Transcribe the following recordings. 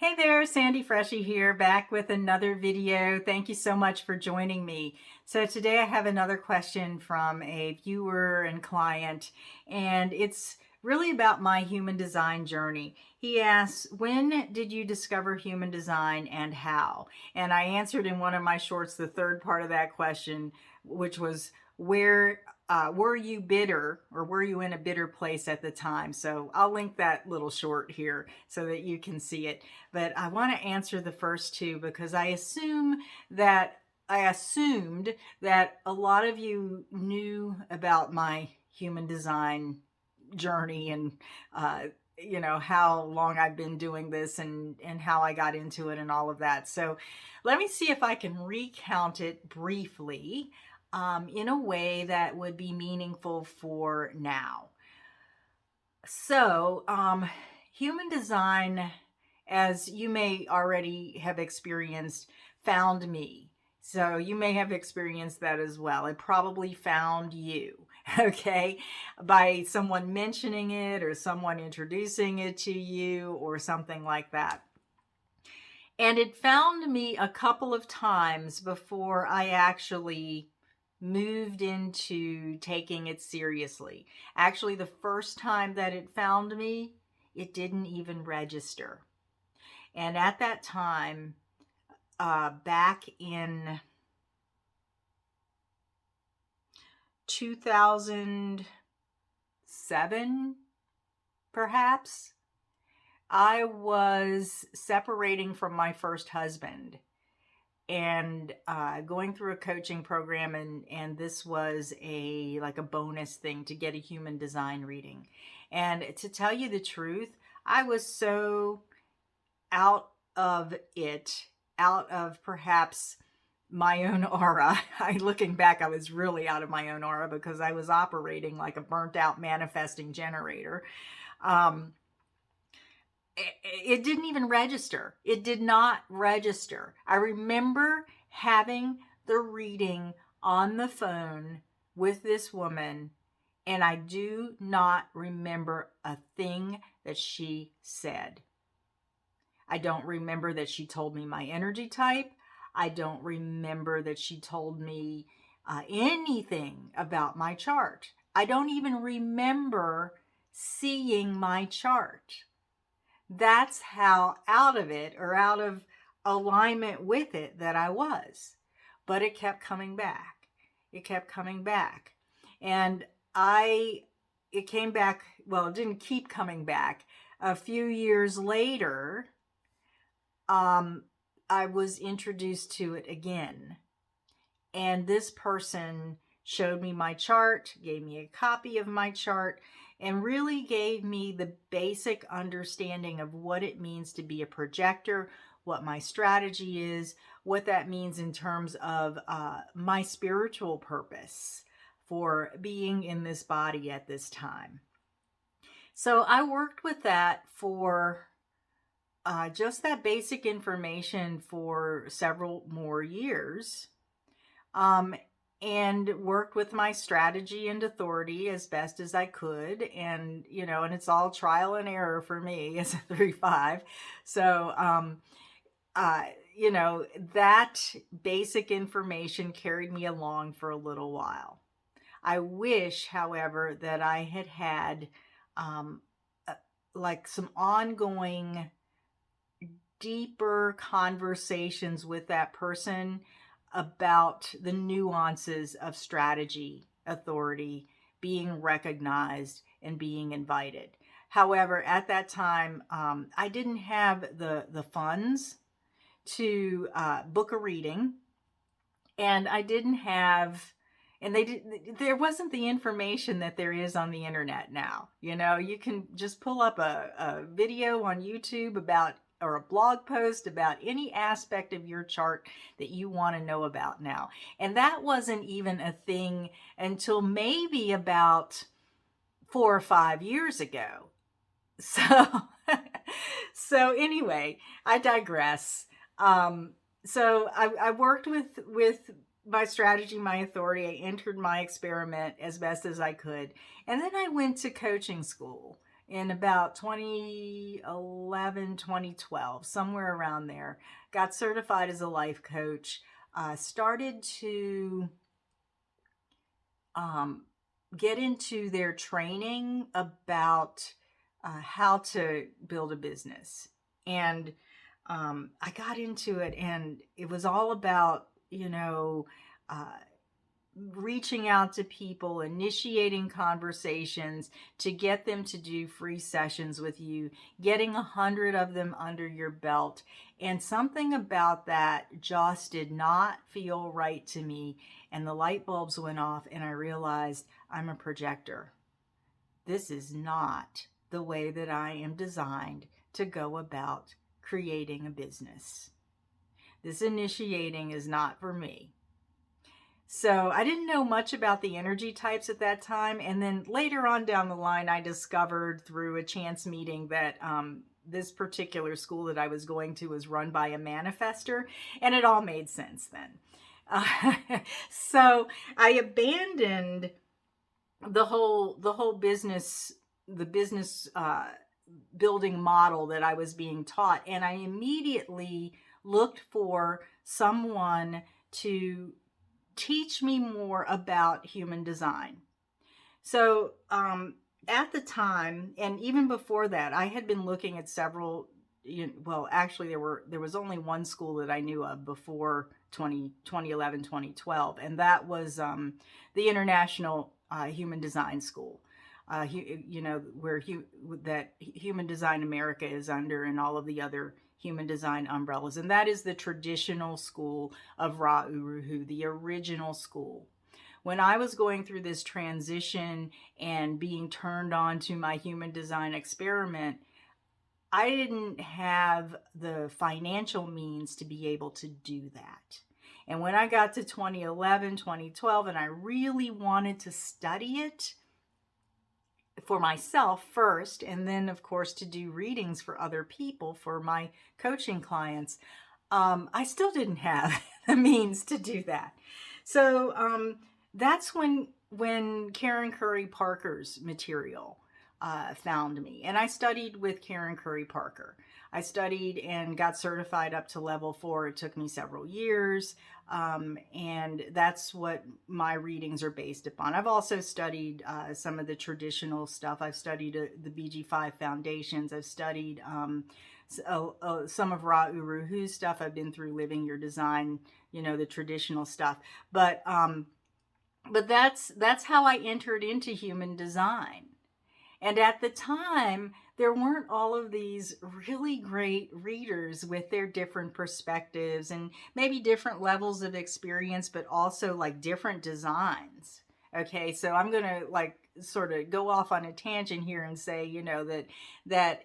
Hey there, Sandy Freshy here, back with another video. Thank you so much for joining me. So today I have another question from a viewer and client, and it's really about my human design journey. He asks, when did you discover human design and how? And I answered in one of my shorts the third part of that question, which was where were you bitter, or were you in a bitter place at the time? So I'll link that little short here so that you can see it. But I want to answer the first two because I assumed that a lot of you knew about my human design journey and how long I've been doing this and how I got into it and all of that. So let me see if I can recount it briefly, in a way that would be meaningful for now. So, human design, as you may already have experienced, found me. So you may have experienced that as well. It probably found you, okay, by someone mentioning it or someone introducing it to you or something like that. And it found me a couple of times before I actually moved into taking it seriously. Actually, the first time that it found me, it didn't even register. And at that time, back in 2007, perhaps, I was separating from my first husband and going through a coaching program, and this was a bonus thing to get a human design reading. And to tell you the truth, I was so out of it, out of perhaps my own aura. Looking back, I was really out of my own aura because I was operating like a burnt out manifesting generator. It didn't even register. It did not register. I remember having the reading on the phone with this woman, and I do not remember a thing that she said. I don't remember that she told me my energy type. I don't remember that she told me anything about my chart. I don't even remember seeing my chart. That's how out of it, or out of alignment with it, that I was. But it kept coming back. It kept coming back. And it came back, well, it didn't keep coming back. A few years later, I was introduced to it again. And this person showed me my chart, gave me a copy of my chart, and really gave me the basic understanding of what it means to be a projector, what my strategy is, what that means in terms of my spiritual purpose for being in this body at this time. So I worked with that for just that basic information for several more years. And worked with my strategy and authority as best as I could. And, and it's all trial and error for me as a 3-5. So, that basic information carried me along for a little while. I wish, however, that I had some ongoing, deeper conversations with that person about the nuances of strategy, authority, being recognized, and being invited. However, at that time, I didn't have the funds to book a reading, and I didn't have, and there wasn't the information that there is on the internet now. You can just pull up a video on YouTube about, or a blog post about any aspect of your chart that you want to know about now. And that wasn't even a thing until maybe about 4 or 5 years ago. So anyway, I digress. So I worked with my strategy, my authority. I entered my experiment as best as I could. And then I went to coaching school. in about 2011, 2012, somewhere around there. Got certified as a life coach. Started to get into their training about how to build a business. And I got into it, and it was all about, reaching out to people, initiating conversations to get them to do free sessions with you, getting 100 of them under your belt. And something about that just did not feel right to me. And the light bulbs went off, and I realized I'm a projector. This is not the way that I am designed to go about creating a business. This initiating is not for me. So I didn't know much about the energy types at that time. And then later on down the line, I discovered through a chance meeting that this particular school that I was going to was run by a manifester. And it all made sense then. So I abandoned the whole business, the business building model that I was being taught. And I immediately looked for someone to teach me more about human design. So at the time, and even before that, I had been looking at several, actually there was only one school that I knew of before 2011, 2012, and that was the International Human Design School. Where that Human Design America is under, and all of the other human design umbrellas. And that is the traditional school of Ra Uru Hu, the original school. When I was going through this transition and being turned on to my human design experiment, I didn't have the financial means to be able to do that. And when I got to 2011, 2012, and I really wanted to study it for myself first, and then of course to do readings for other people for my coaching clients, I still didn't have the means to do that. So that's when Karen Curry Parker's material found me, and I studied with Karen Curry Parker. I studied and got certified up to level 4. It took me several years, and that's what my readings are based upon. I've also studied some of the traditional stuff. I've studied the BG5 foundations. I've studied some of Ra Uru Hu's stuff. I've been through Living Your Design, the traditional stuff. But that's how I entered into human design. And at the time, there weren't all of these really great readers with their different perspectives and maybe different levels of experience, but also like different designs. Okay, so I'm going to like sort of go off on a tangent here and say, that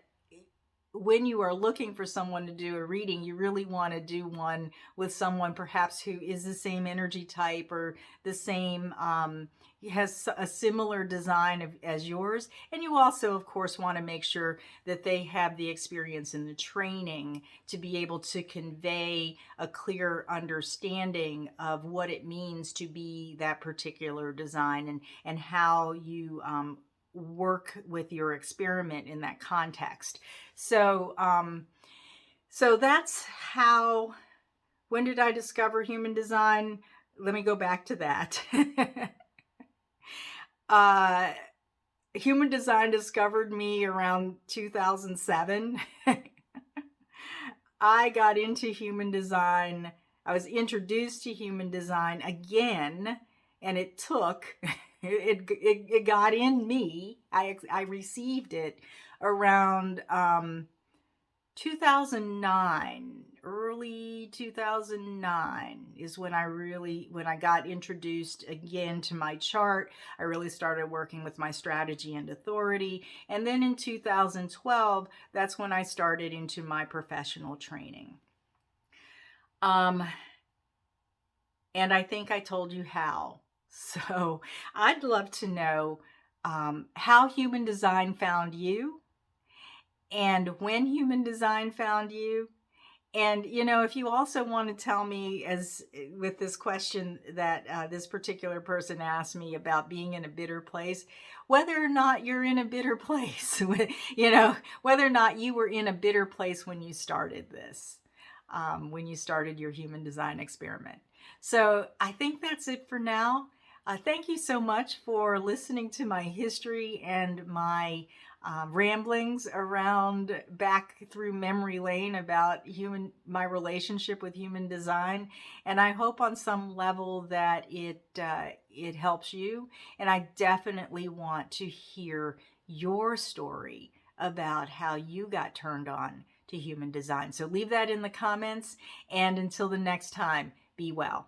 when you are looking for someone to do a reading, you really want to do one with someone perhaps who is the same energy type or the same, has a similar design as yours. And you also, of course, want to make sure that they have the experience and the training to be able to convey a clear understanding of what it means to be that particular design, and how you work with your experiment in that context. So that's how, when did I discover human design? Let me go back to that. Human design discovered me around 2007. I got into human design. I was introduced to human design again, and it took, it got in me. I received it around 2009, early 2009 is when I got introduced again to my chart. I really started working with my strategy and authority. And then in 2012, that's when I started into my professional training. And I think I told you how. So I'd love to know how human design found you, and when human design found you, And, you know, if you also want to tell me, as with this question that this particular person asked me about being in a bitter place, whether or not you're in a bitter place, you know, whether or not you were in a bitter place when you started this, when you started your human design experiment. So I think that's it for now. Thank you so much for listening to my history and my ramblings around back through memory lane about my relationship with human design, and I hope on some level that it helps you. And I definitely want to hear your story about how you got turned on to human design. So leave that in the comments, and until the next time, be well.